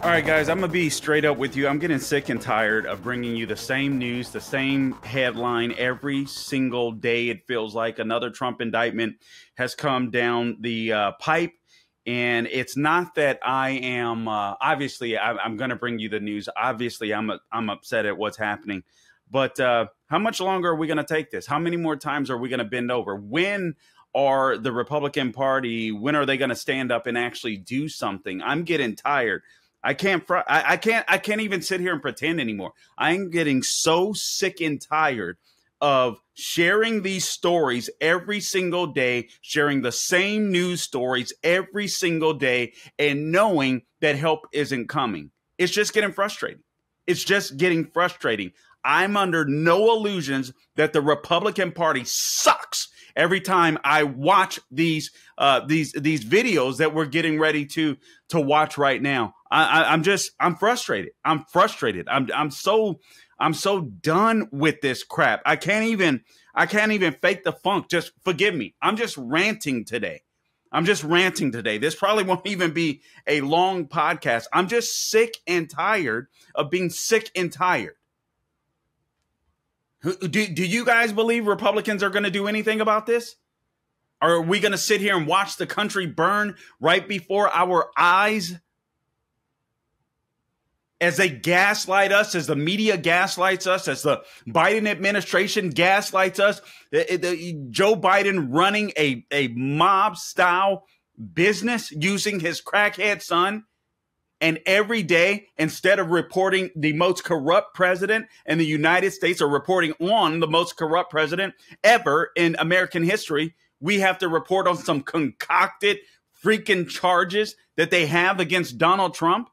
All right, guys, I'm going to be straight up with you. I'm getting sick and tired of bringing you the same news, the same headline every single day. It feels like another Trump indictment has come down the pipe. And it's not that I am, obviously, I'm going to bring you the news. Obviously, I'm upset at what's happening. But how much longer are we going to take this? How many more times are we going to bend over? When are the Republican Party, when are they going to stand up and actually do something? I'm getting tired. I can't even sit here and pretend anymore. I'm getting so sick and tired of sharing these stories every single day, sharing the same news stories every single day, and knowing that help isn't coming. It's just getting frustrating. It's just getting frustrating. I'm under no illusions that the Republican Party sucks every time I watch these videos that we're getting ready to watch right now. I'm frustrated. I'm frustrated. I'm so done with this crap. I can't even fake the funk. Just forgive me. I'm just ranting today. This probably won't even be a long podcast. I'm just sick and tired of being sick and tired. Do you guys believe Republicans are going to do anything about this? Or are we going to sit here and watch the country burn right before our eyes? As they gaslight us, as the media gaslights us, as the Biden administration gaslights us, Joe Biden running a mob-style business using his crackhead son, and every day, instead of reporting the most corrupt president in the United States or reporting on the most corrupt president ever in American history, we have to report on some concocted freaking charges that they have against Donald Trump.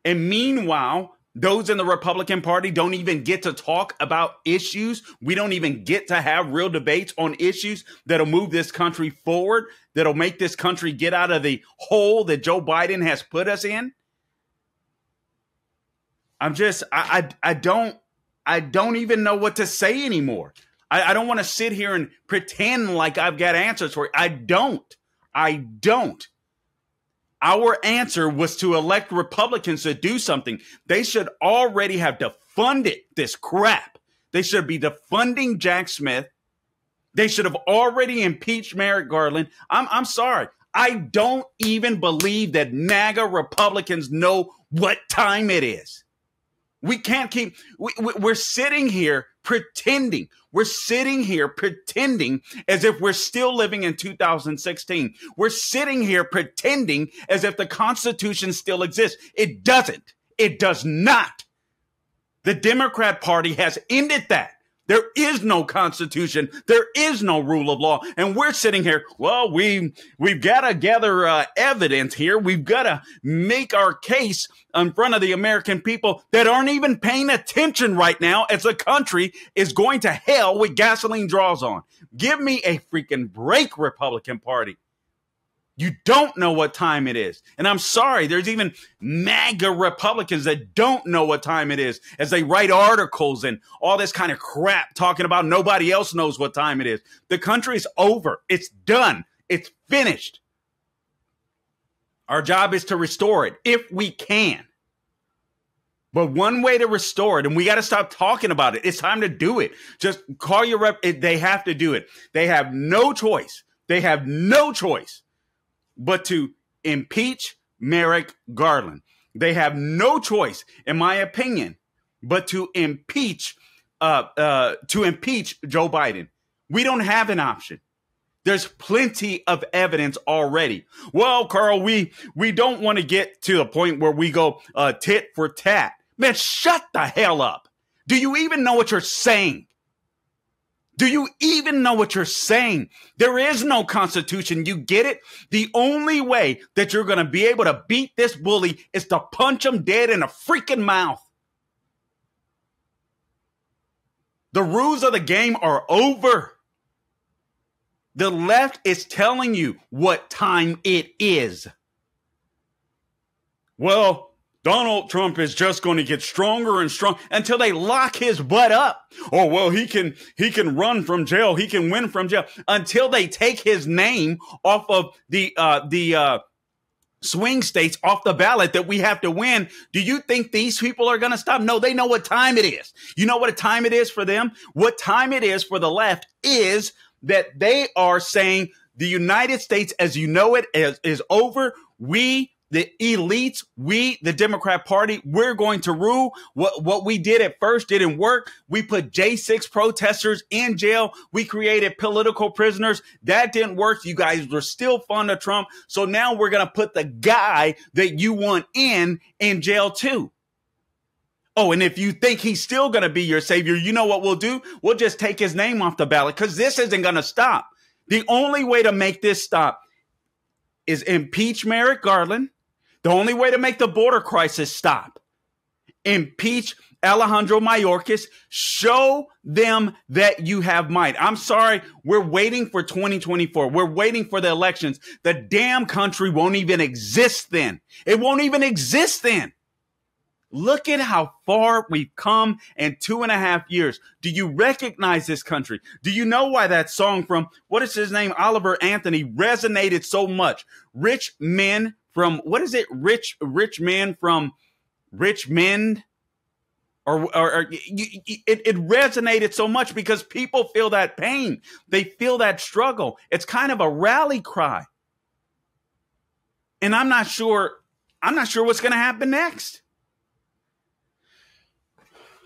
And meanwhile, those in the Republican Party don't even get to talk about issues. We don't even get to have real debates on issues that'll move this country forward, that'll make this country get out of the hole that Joe Biden has put us in. I don't even know what to say anymore. I don't want to sit here and pretend like I've got answers for it. I don't. Our answer was to elect Republicans to do something. They should already have defunded this crap. They should be defunding Jack Smith. They should have already impeached Merrick Garland. I'm sorry. I don't even believe that MAGA Republicans know what time it is. We can't keep, we're sitting here pretending. We're sitting here pretending as if we're still living in 2016. We're sitting here pretending as if the Constitution still exists. It doesn't. It does not. The Democrat Party has ended that. There is no Constitution. There is no rule of law. And we're sitting here, well, we've got to gather evidence here. We've got to make our case in front of the American people that aren't even paying attention right now as the country is going to hell with gasoline draws on. Give me a freaking break, Republican Party. You don't know what time it is. And I'm sorry, there's even MAGA Republicans that don't know what time it is as they write articles and all this kind of crap talking about nobody else knows what time it is. The country is over. It's done. It's finished. Our job is to restore it if we can. But one way to restore it, and we got to stop talking about it. It's time to do it. Just call your rep. They have to do it. They have no choice. They have no choice but to impeach Merrick Garland. They have no choice, in my opinion, but to impeach Joe Biden. We don't have an option. There's plenty of evidence already. Well, Carl, we don't want to get to the point where we go tit for tat. Man, shut the hell up. Do you even know what you're saying? Do you even know what you're saying? There is no Constitution. You get it? The only way that you're going to be able to beat this bully is to punch him dead in the freaking mouth. The rules of the game are over. The left is telling you what time it is. Well, Donald Trump is just going to get stronger and stronger until they lock his butt up. Oh, well, he can run from jail. He can win from jail until they take his name off of the swing states off the ballot that we have to win. Do you think these people are going to stop? No, they know what time it is. You know what time it is for them? What time it is for the left is that they are saying the United States as you know it is over. We, the elites, we, the Democrat Party, we're going to rule. What we did at first didn't work. We put J6 protesters in jail. We created political prisoners. That didn't work. You guys were still fond of Trump. So now we're going to put the guy that you want in jail too. Oh, and if you think he's still going to be your savior, you know what we'll do? We'll just take his name off the ballot because this isn't going to stop. The only way to make this stop is impeach Merrick Garland. The only way to make the border crisis stop, impeach Alejandro Mayorkas, show them that you have might. I'm sorry, we're waiting for 2024. We're waiting for the elections. The damn country won't even exist then. It won't even exist then. Look at how far we've come in 2.5 years. Do you recognize this country? Do you know why that song from, what is his name, Oliver Anthony, resonated so much? Rich men from, what is it? Rich men from Richmond? It resonated so much because people feel that pain. They feel that struggle. It's kind of a rally cry. And I'm not sure what's going to happen next.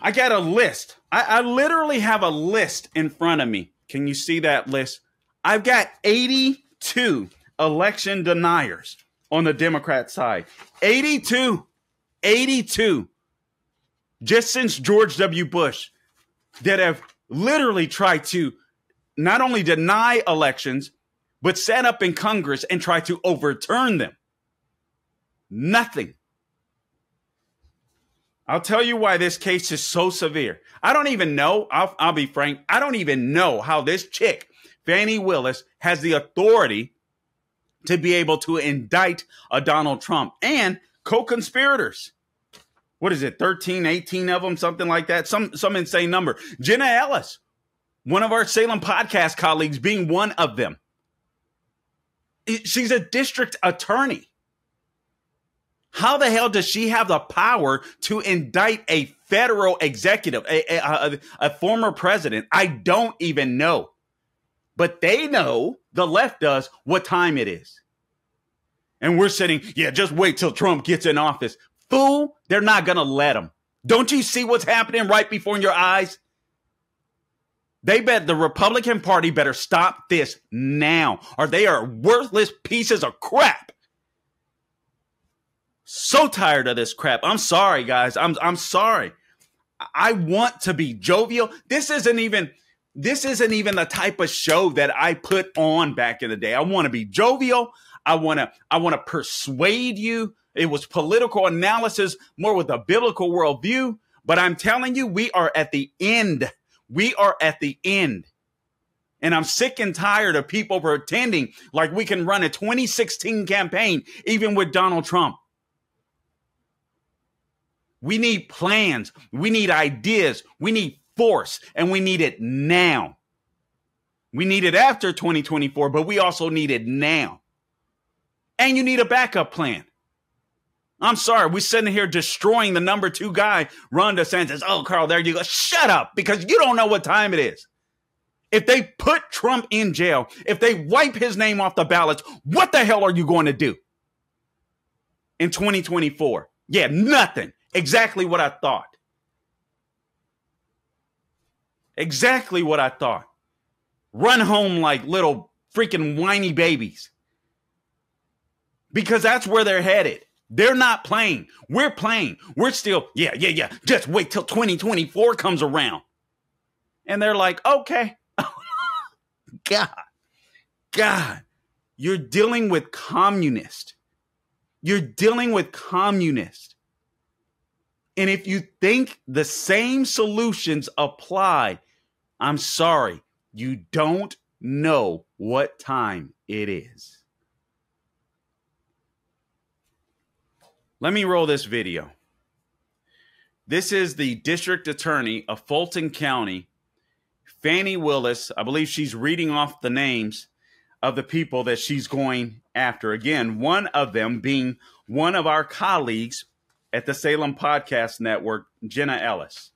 I got a list. I literally have a list in front of me. Can you see that list? I've got 82 election deniers on the Democrat side. 82. Just since George W. Bush that have literally tried to not only deny elections, but set up in Congress and try to overturn them. Nothing. I'll tell you why this case is so severe. I don't even know, I'll be frank, I don't even know how this chick, Fani Willis, has the authority to be able to indict a Donald Trump and co-conspirators. What is it, 13, 18 of them, something like that? Some insane number. Jenna Ellis, one of our Salem podcast colleagues, being one of them. She's a district attorney. How the hell does she have the power to indict a federal executive, a former president? I don't even know. But they know, the left does, what time it is. And we're sitting, yeah, just wait till Trump gets in office. Fool, they're not going to let him. Don't you see what's happening right before your eyes? The Republican Party better stop this now, or they are worthless pieces of crap. So tired of this crap. I'm sorry, guys. I'm sorry. I want to be jovial. This isn't even the type of show that I put on back in the day. I want to be jovial. I want to persuade you. It was political analysis, more with a biblical worldview. But I'm telling you, we are at the end. We are at the end. And I'm sick and tired of people pretending like we can run a 2016 campaign, even with Donald Trump. We need plans. We need ideas. We need force. And we need it now. We need it after 2024, but we also need it now. And you need a backup plan. I'm sorry. We're sitting here destroying the number 2 guy, Ron DeSantis. Oh, Carl, there you go. Shut up, because you don't know what time it is. If they put Trump in jail, if they wipe his name off the ballots, what the hell are you going to do in 2024? Yeah, nothing. Exactly what I thought. Exactly what I thought. Run home like little freaking whiny babies. Because that's where they're headed. They're not playing. We're playing. We're still, yeah. Just wait till 2024 comes around. And they're like, okay. God, you're dealing with communists. You're dealing with communists. And if you think the same solutions apply, I'm sorry, you don't know what time it is. Let me roll this video. This is the district attorney of Fulton County, Fani Willis. I believe she's reading off the names of the people that she's going after. Again, one of them being one of our colleagues at the Salem Podcast Network, Jenna Ellis.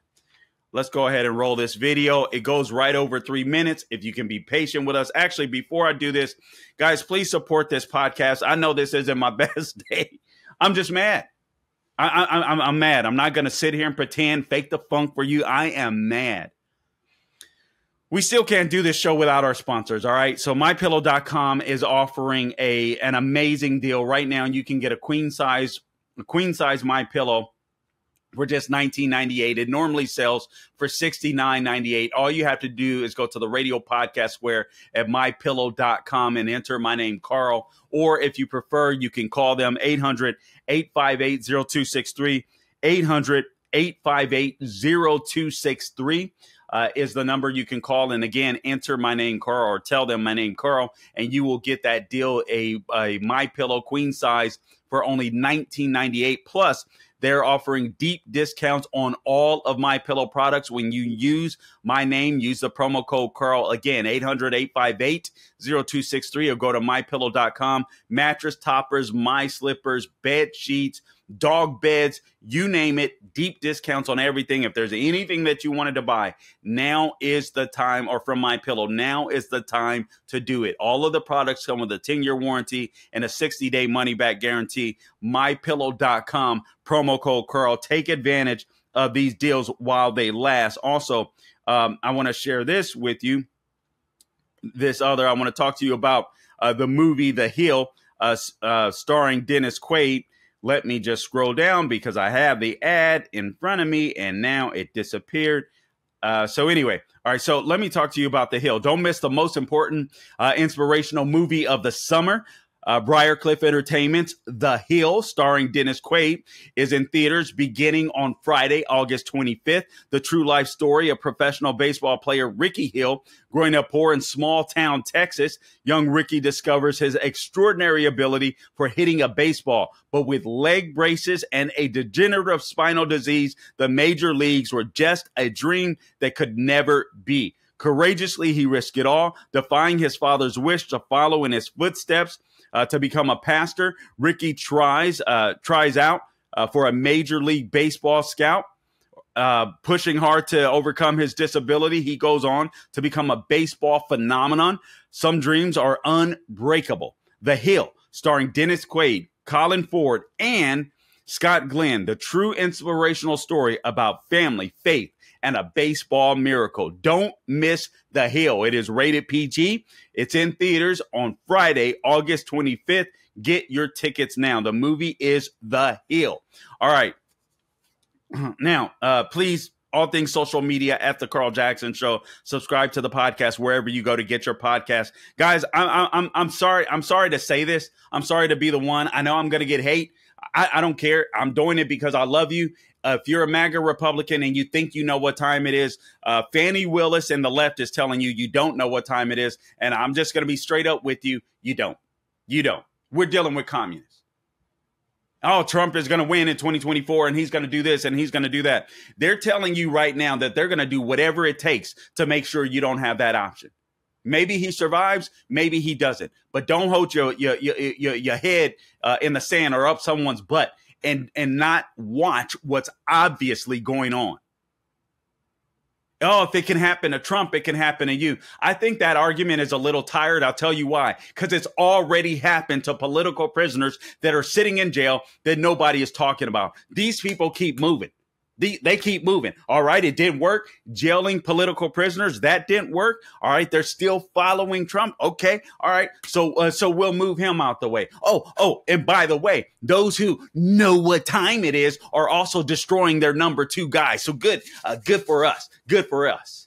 Let's go ahead and roll this video. It goes right over 3 minutes. If you can be patient with us. Actually, before I do this, guys, please support this podcast. I know this isn't my best day. I'm just mad. I'm mad. I'm not going to sit here and pretend, fake the funk for you. I am mad. We still can't do this show without our sponsors, all right? So MyPillow.com is offering an amazing deal right now. You can get a queen size MyPillow for just $19.98. It normally sells for $69.98. All you have to do is go to the radio podcast square at mypillow.com and enter my name, Carl. Or if you prefer, you can call them 800-858-0263. 800-858-0263 is the number you can call. And again, enter my name, Carl, or tell them my name, Carl, and you will get that deal, a MyPillow queen size for only $19.98. Plus, they're offering deep discounts on all of MyPillow products. When you use my name, use the promo code Carl. Again, 800-858-0263, or go to mypillow.com. Mattress toppers, my slippers, bed sheets, dog beds, you name it, deep discounts on everything. If there's anything that you wanted to buy, now is the time, or from MyPillow, now is the time to do it. All of the products come with a 10-year warranty and a 60-day money-back guarantee. MyPillow.com, promo code Carl. Take advantage of these deals while they last. Also, I want to share this with you. I want to talk to you about the movie The Hill, starring Dennis Quaid. Let me just scroll down because I have the ad in front of me and now it disappeared. So anyway, all right, so let me talk to you about The Hill. Don't miss the most important inspirational movie of the summer. Briarcliff Entertainment's The Hill, starring Dennis Quaid, is in theaters beginning on Friday, August 25th. The true life story of professional baseball player Ricky Hill. Growing up poor in small town Texas, young Ricky discovers his extraordinary ability for hitting a baseball. But with leg braces and a degenerative spinal disease, the major leagues were just a dream that could never be. Courageously, he risked it all, defying his father's wish to follow in his footsteps. To become a pastor, Ricky tries out for a Major League Baseball scout. Pushing hard to overcome his disability, he goes on to become a baseball phenomenon. Some dreams are unbreakable. The Hill, starring Dennis Quaid, Colin Ford, and Scott Glenn, the true inspirational story about family, faith, and a baseball miracle. Don't miss The Hill. It is rated PG. It's in theaters on Friday, August 25th. Get your tickets now. The movie is The Hill. All right. Now, please, all things social media at The Carl Jackson Show. Subscribe to the podcast wherever you go to get your podcast. Guys, I'm sorry. I'm sorry to say this. I'm sorry to be the one. I know I'm going to get hate. I don't care. I'm doing it because I love you. If you're a MAGA Republican and you think you know what time it is, Fani, Willis, and the left is telling you you don't know what time it is. And I'm just going to be straight up with you. You don't. You don't. We're dealing with communists. Oh, Trump is going to win in 2024 and he's going to do this and he's going to do that. They're telling you right now that they're going to do whatever it takes to make sure you don't have that option. Maybe he survives, maybe he doesn't. But don't hold your head in the sand or up someone's butt and not watch what's obviously going on. Oh, if it can happen to Trump, it can happen to you. I think that argument is a little tired. I'll tell you why. Because it's already happened to political prisoners that are sitting in jail that nobody is talking about. These people keep moving. They keep moving. All right, it didn't work. Jailing political prisoners, that didn't work. All right, they're still following Trump. Okay, all right. So we'll move him out the way. Oh, and by the way, those who know what time it is are also destroying their number two guy. So good for us. Good for us.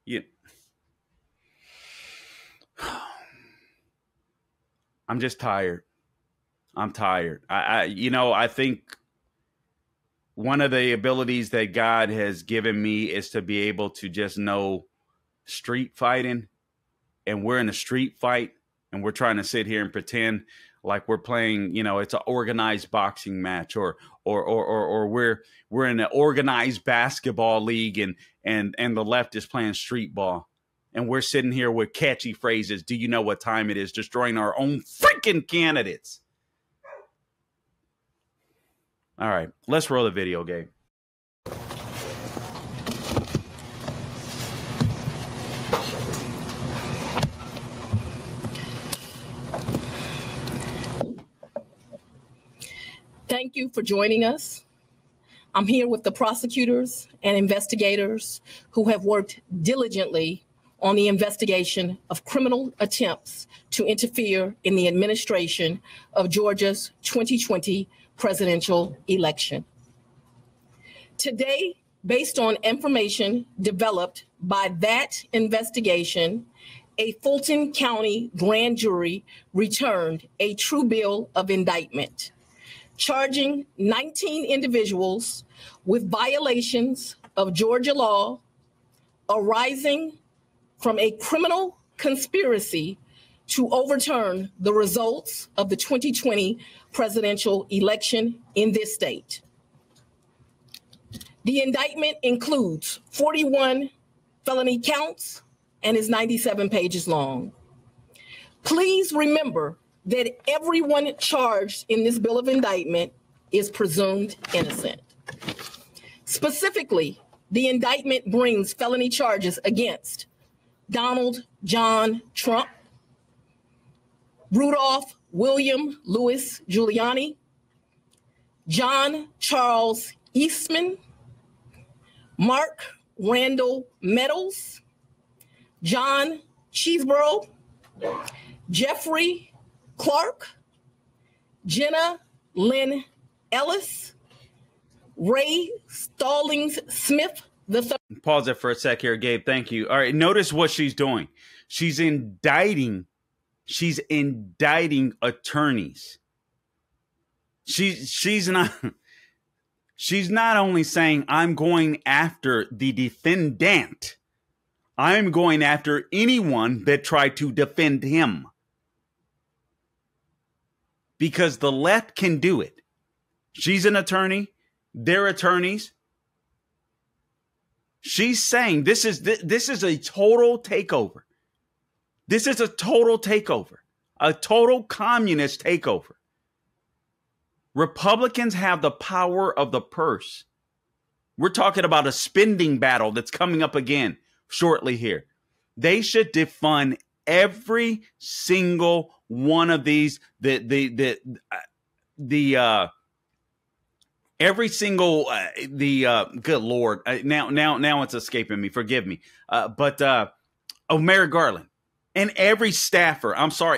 Yeah. I'm just tired. I'm tired. I think one of the abilities that God has given me is to be able to just know street fighting. And we're in a street fight and we're trying to sit here and pretend like we're playing, it's an organized boxing match or we're in an organized basketball league and the left is playing street ball. And we're sitting here with catchy phrases. Do you know what time it is? Destroying our own freaking candidates. All right, let's roll the video, Gabe. Thank you for joining us. I'm here with the prosecutors and investigators who have worked diligently on the investigation of criminal attempts to interfere in the administration of Georgia's 2020 presidential election. Today, based on information developed by that investigation, a Fulton County grand jury returned a true bill of indictment, charging 19 individuals with violations of Georgia law arising from a criminal conspiracy to overturn the results of the 2020 presidential election in this state. The indictment includes 41 felony counts and is 97 pages long. Please remember that everyone charged in this bill of indictment is presumed innocent. Specifically, the indictment brings felony charges against Donald John Trump, Rudolph William Louis Giuliani, John Charles Eastman, Mark Randall Meadows, John Cheeseborough, Jeffrey Clark, Jenna Lynn Ellis, Ray Stallings Smith III. Pause it for a sec here, Gabe. Thank you. All right, notice what she's doing. She's indicting attorneys. She's not only saying I'm going after the defendant, I'm going after anyone that tried to defend him. Because the left can do it. She's an attorney. They're attorneys. She's saying this is a total takeover. This is a total takeover. A total communist takeover. Republicans have the power of the purse. We're talking about a spending battle that's coming up again shortly here. They should defund every single one of these, every single, good Lord, now it's escaping me. Forgive me. Merrick Garland and every staffer,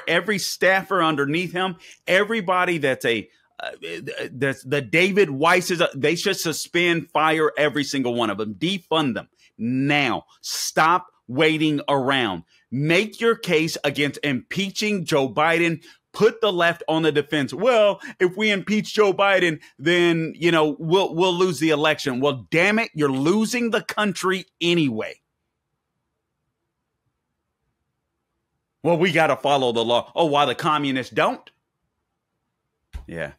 every staffer underneath him, everybody that's the David Weiss's, they should suspend, fire every single one of them, defund them now. Stop waiting around. Make your case against impeaching Joe Biden. Put the left on the defense. Well, if we impeach Joe Biden, then, we'll lose the election. Well, damn it, you're losing the country anyway. Well, we got to follow the law. Oh, why the communists don't? Yeah.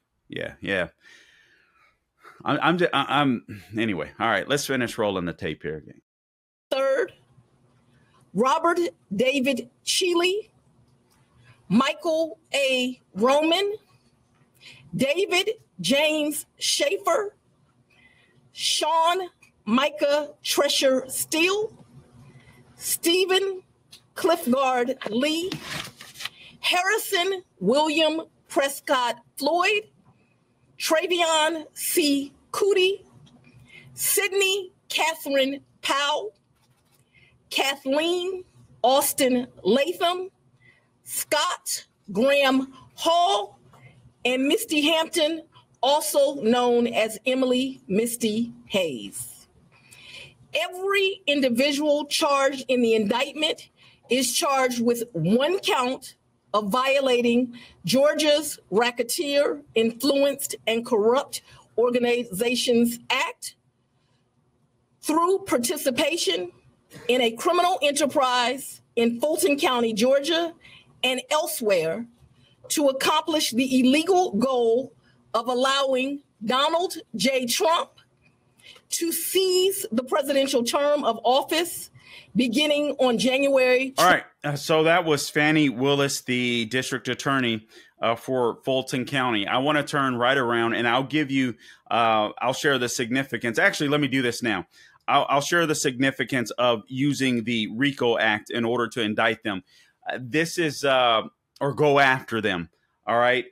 Anyway. All right, let's finish rolling the tape here again. Third, Robert David Cheeley, Michael A. Roman, David James Schaefer, Sean Micah Tresher Steele, Stephen Cliffgard Lee, Harrison William Prescott Floyd, Travion C. Cootie, Sydney Catherine Powell, Kathleen Austin Latham, Scott Graham Hall, and Misty Hampton, also known as Emily Misty Hayes. Every individual charged in the indictment is charged with one count of violating Georgia's Racketeer, Influenced, and Corrupt Organizations Act through participation in a criminal enterprise in Fulton County, Georgia, and elsewhere to accomplish the illegal goal of allowing Donald J. Trump to seize the presidential term of office Beginning on January. All right. So that was Fani Willis, the district attorney for Fulton County. I want to turn right around and I'll give you, I'll share the significance. Actually, let me do this now. I'll share the significance of using the RICO Act in order to indict them. This is, or go after them. All right.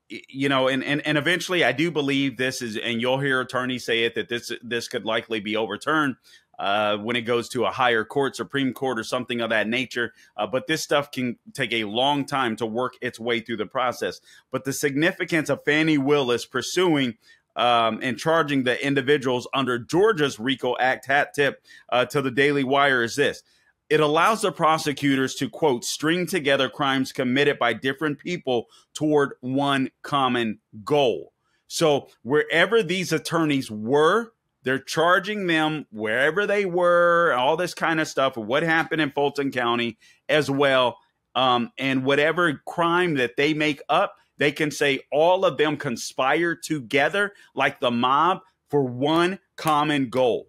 You know, and eventually I do believe this is, and you'll hear attorneys say it, that this could likely be overturned when it goes to a higher court, Supreme Court or something of that nature. But this stuff can take a long time to work its way through the process. But the significance of Fani Willis pursuing and charging the individuals under Georgia's RICO Act hat tip to the Daily Wire is this. It allows the prosecutors to, quote, string together crimes committed by different people toward one common goal. So wherever these attorneys were, they're charging them wherever they were, all this kind of stuff, what happened in Fulton County as well. And whatever crime that they make up, they can say all of them conspire together like the mob for one common goal.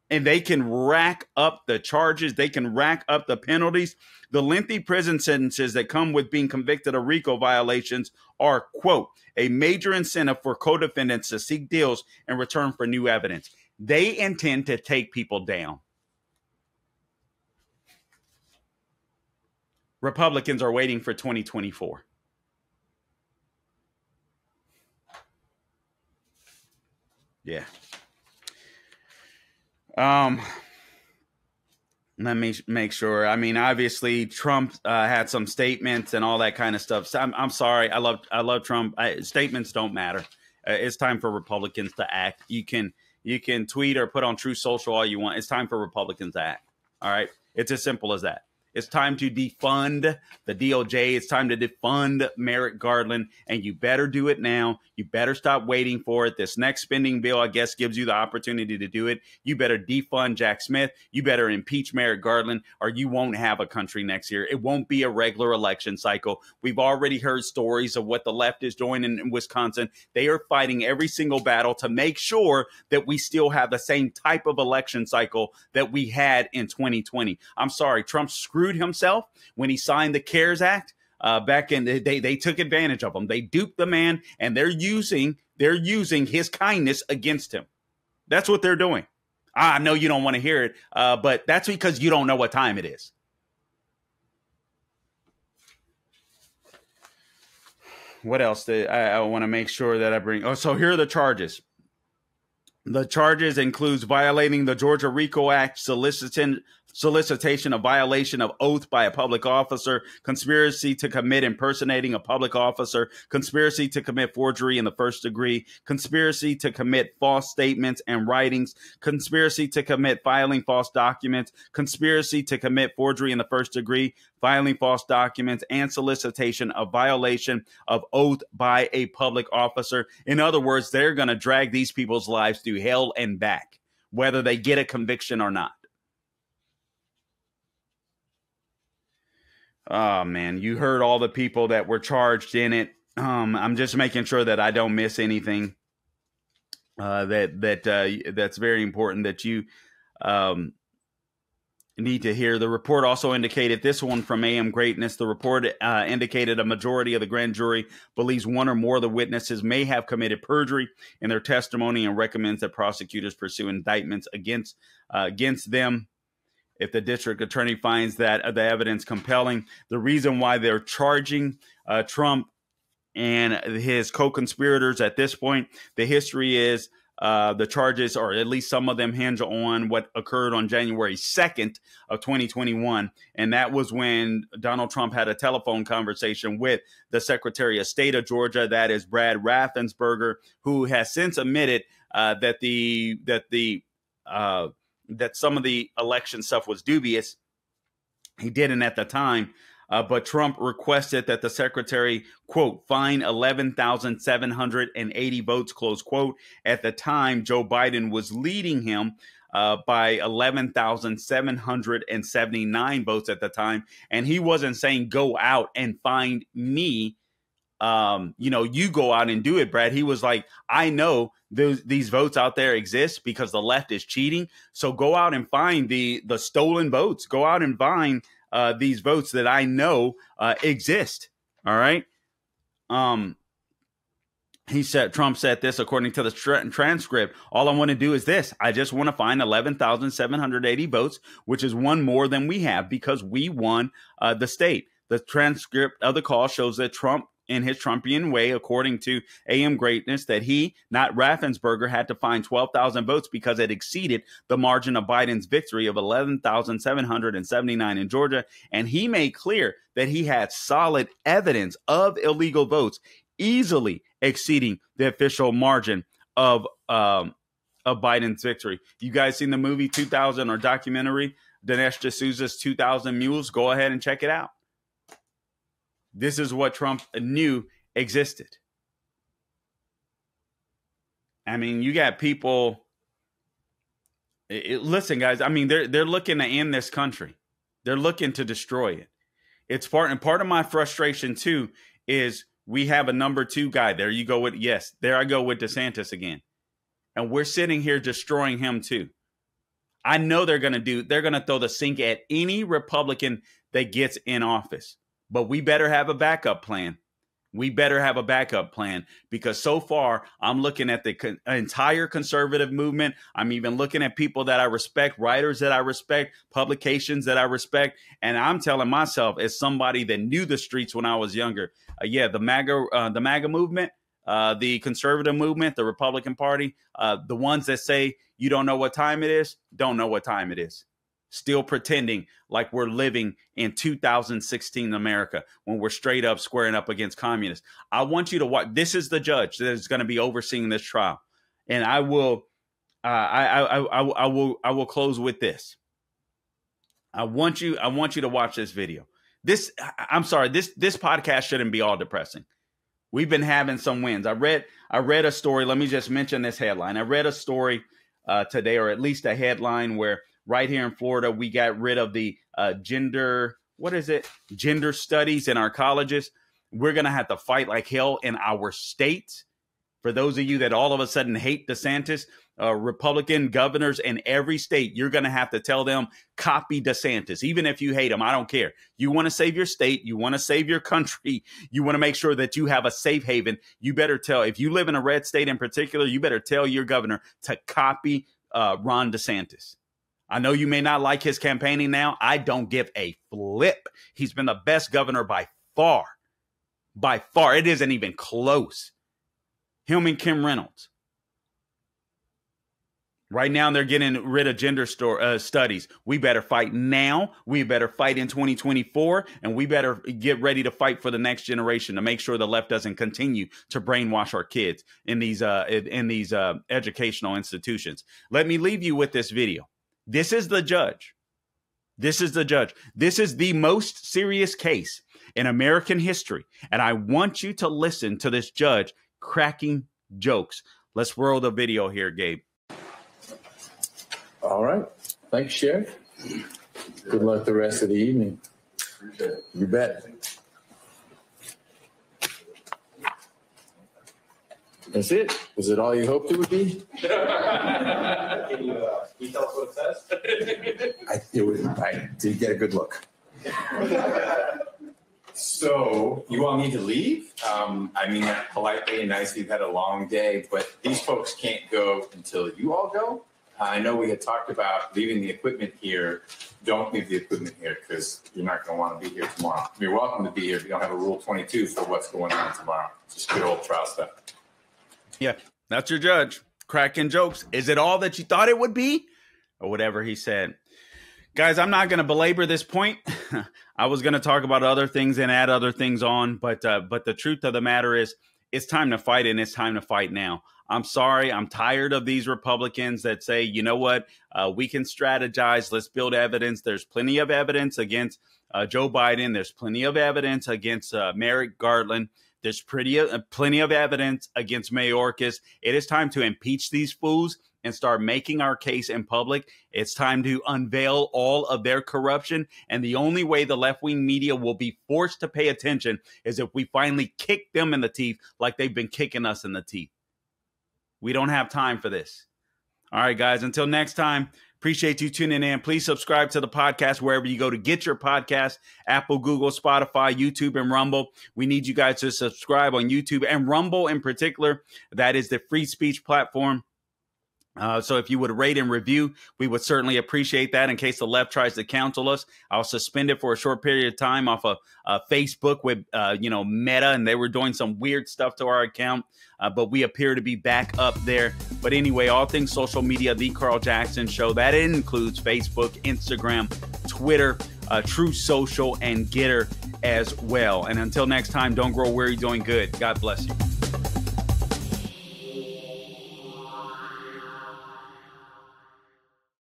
And they can rack up the charges. They can rack up the penalties. The lengthy prison sentences that come with being convicted of RICO violations are, quote, a major incentive for co-defendants to seek deals in return for new evidence. They intend to take people down. Republicans are waiting for 2024. Yeah. Let me make sure. I mean, obviously, Trump had some statements and all that kind of stuff. So I'm sorry. I love Trump. Statements don't matter. It's time for Republicans to act. You can tweet or put on True Social all you want. It's time for Republicans to act. All right. It's as simple as that. It's time to defund the DOJ. It's time to defund Merrick Garland, and you better do it now. You better stop waiting for it. This next spending bill, I guess, gives you the opportunity to do it. You better defund Jack Smith. You better impeach Merrick Garland, or you won't have a country next year. It won't be a regular election cycle. We've already heard stories of what the left is doing in Wisconsin. They are fighting every single battle to make sure that we still have the same type of election cycle that we had in 2020. I'm sorry, Trump screwed himself when he signed the CARES Act back in the day. They took advantage of him. They duped the man, and they're using his kindness against him. That's what they're doing. I know you don't want to hear it, but that's because you don't know what time it is. What else? I want to make sure that I bring. Oh, so here are the charges. The charges includes violating the Georgia RICO Act, solicitation of violation of oath by a public officer, conspiracy to commit impersonating a public officer, conspiracy to commit forgery in the first degree, conspiracy to commit false statements and writings, conspiracy to commit filing false documents, conspiracy to commit forgery in the first degree, filing false documents, and solicitation of violation of oath by a public officer. In other words, they're going to drag these people's lives through hell and back, whether they get a conviction or not. Oh, man, you heard all the people that were charged in it. I'm just making sure that I don't miss anything that's very important that you need to hear. The report also indicated, this one from AM Greatness, the report indicated a majority of the grand jury believes one or more of the witnesses may have committed perjury in their testimony and recommends that prosecutors pursue indictments against them. If the district attorney finds that the evidence compelling, the reason why they're charging Trump and his co-conspirators at this point, the history is the charges, or at least some of them, hinge on what occurred on January 2nd of 2021. And that was when Donald Trump had a telephone conversation with the Secretary of State of Georgia, that is Brad Raffensperger, who has since admitted that some of the election stuff was dubious. He didn't at the time, but Trump requested that the secretary, quote, find 11,780 votes, close quote. At the time, Joe Biden was leading him by 11,779 votes at the time. And he wasn't saying, go out and find me you go out and do it, Brad. He was like, I know these votes out there exist because the left is cheating. So go out and find the stolen votes. Go out and find these votes that I know exist. All right. Trump said this, according to the transcript, all I want to do is this. I just want to find 11,780 votes, which is one more than we have because we won the state. The transcript of the call shows that Trump, in his Trumpian way, according to AM Greatness, that he, not Raffensperger, had to find 12,000 votes because it exceeded the margin of Biden's victory of 11,779 in Georgia. And he made clear that he had solid evidence of illegal votes, easily exceeding the official margin of Biden's victory. You guys seen the movie 2000 or documentary, Dinesh D'Souza's 2000 Mules? Go ahead and check it out. This is what Trump knew existed. I mean, you got people. Listen, guys. I mean, they're looking to end this country. They're looking to destroy it. It's part of my frustration too is we have a number 2 guy. There you go with there I go with DeSantis again, and we're sitting here destroying him too. I know they're gonna throw the sink at any Republican that gets in office. But we better have a backup plan. We better have a backup plan because so far I'm looking at the entire conservative movement. I'm even looking at people that I respect, writers that I respect, publications that I respect. And I'm telling myself, as somebody that knew the streets when I was younger, the MAGA movement, the conservative movement, the Republican Party, the ones that say you don't know what time it is, don't know what time it is. Still pretending like we're living in 2016 America when we're straight up squaring up against communists. I want you to watch. This is the judge that is going to be overseeing this trial, and I will close with this. I want you to watch this video. This podcast shouldn't be all depressing. We've been having some wins. I read a story. Let me just mention this headline. I read a story today, or at least a headline where right here in Florida, we got rid of the gender studies in our colleges. We're going to have to fight like hell in our states. For those of you that all of a sudden hate DeSantis, Republican governors in every state, you're going to have to tell them, copy DeSantis. Even if you hate him, I don't care. You want to save your state. You want to save your country. You want to make sure that you have a safe haven. You better tell, if you live in a red state in particular, you better tell your governor to copy Ron DeSantis. I know you may not like his campaigning now. I don't give a flip. He's been the best governor by far. By far. It isn't even close. Him and Kim Reynolds. Right now, they're getting rid of gender studies. We better fight now. We better fight in 2024. And we better get ready to fight for the next generation to make sure the left doesn't continue to brainwash our kids in these educational institutions. Let me leave you with this video. This is the judge. This is the judge. This is the most serious case in American history. And I want you to listen to this judge cracking jokes. Let's roll the video here, Gabe. All right. Thanks, Sheriff. Good luck the rest of the evening. You bet. That's it? Was it all you hoped it would be? Can you tell us what it says? I did get a good look. So you want me to leave? I mean that politely and nicely. You've had a long day, but these folks can't go until you all go. I know we had talked about leaving the equipment here. Don't leave the equipment here because you're not going to want to be here tomorrow. You're welcome to be here if you don't have a Rule 22 for what's going on tomorrow. Just good old trial stuff. Yeah, that's your judge. Cracking jokes. Is it all that you thought it would be? Or whatever he said. Guys, I'm not going to belabor this point. I was going to talk about other things and add other things on, but the truth of the matter is it's time to fight, and it's time to fight now. I'm sorry. I'm tired of these Republicans that say, you know what, we can strategize. Let's build evidence. There's plenty of evidence against Joe Biden. There's plenty of evidence against Merrick, Garland. There's plenty of evidence against Mayorkas. It is time to impeach these fools and start making our case in public. It's time to unveil all of their corruption. And the only way the left-wing media will be forced to pay attention is if we finally kick them in the teeth like they've been kicking us in the teeth. We don't have time for this. All right, guys, until next time, appreciate you tuning in. Please subscribe to the podcast wherever you go to get your podcast, Apple, Google, Spotify, YouTube, and Rumble. We need you guys to subscribe on YouTube and Rumble in particular. That is the free speech platform. So if you would rate and review, we would certainly appreciate that. In case the left tries to counsel us, I'll suspend it for a short period of time off of Facebook with, Meta, and they were doing some weird stuff to our account. But we appear to be back up there. But anyway, all things social media, The Carl Jackson Show. That includes Facebook, Instagram, Twitter, True Social, and Getter as well. And until next time, don't grow weary doing good. God bless you.